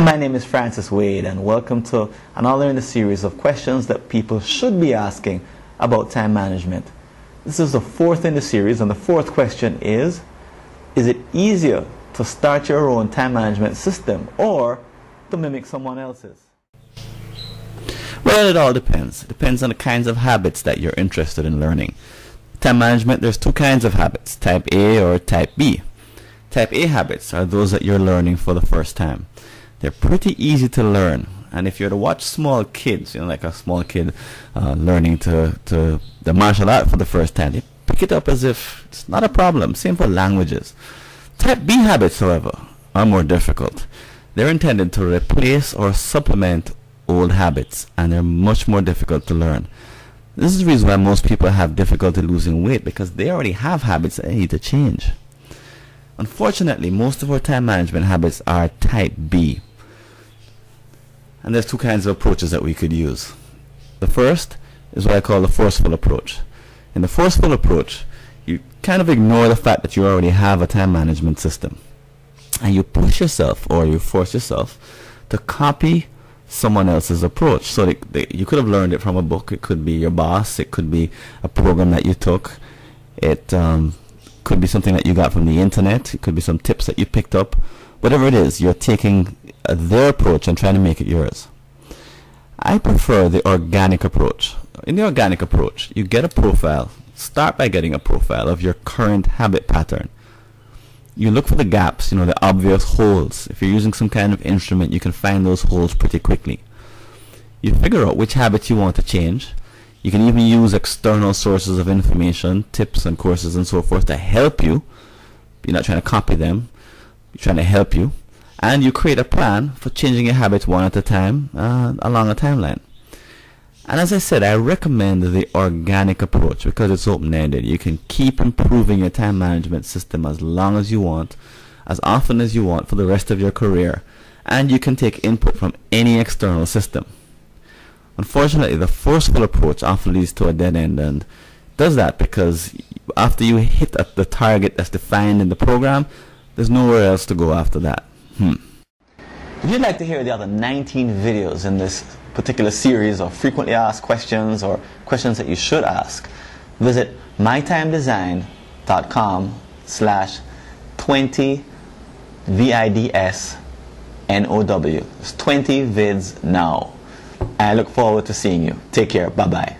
Hi, my name is Francis Wade, and welcome to another in the series of questions that people should be asking about time management. This is the fourth in the series, and the fourth question is it easier to start your own time management system or to mimic someone else's? Well, it all depends. It depends on the kinds of habits that you're interested in learning. Time management, there's two kinds of habits, type A or type B. Type A habits are those that you're learning for the first time. They're pretty easy to learn, and if you're to watch small kids, like a small kid learning to the martial art for the first time, they pick it up as if it's not a problem. Same for languages. Type B habits, however, are more difficult. They're intended to replace or supplement old habits, and they're much more difficult to learn. This is the reason why most people have difficulty losing weight, because they already have habits that they need to change. Unfortunately, most of our time management habits are type B. And there's two kinds of approaches that we could use. The first is what I call the forceful approach. In the forceful approach, you kind of ignore the fact that you already have a time management system, and you push yourself, or you force yourself, to copy someone else's approach. So you could have learned it from a book. It could be your boss. It could be a program that you took. It could be something that you got from the internet. It could be some tips that you picked up. Whatever it is, you're taking their approach and trying to make it yours. I prefer the organic approach. In the organic approach, you get a profile. Start by getting a profile of your current habit pattern. You look for the gaps, the obvious holes. If you're using some kind of instrument, you can find those holes pretty quickly. You figure out which habits you want to change. You can even use external sources of information, tips and courses and so forth to help you. You're not trying to copy them. You're trying to help you. And you create a plan for changing your habits one at a time along a timeline. And as I said, I recommend the organic approach because it's open-ended. You can keep improving your time management system as long as you want, as often as you want for the rest of your career. And you can take input from any external system. Unfortunately, the forceful approach often leads to a dead end, and does that because after you hit the target that's defined in the program, there's nowhere else to go after that. If you'd like to hear the other 19 videos in this particular series of frequently asked questions or questions that you should ask, visit mytimedesign.com/20VIDSNOW. It's 20 vids now. I look forward to seeing you. Take care. Bye-bye.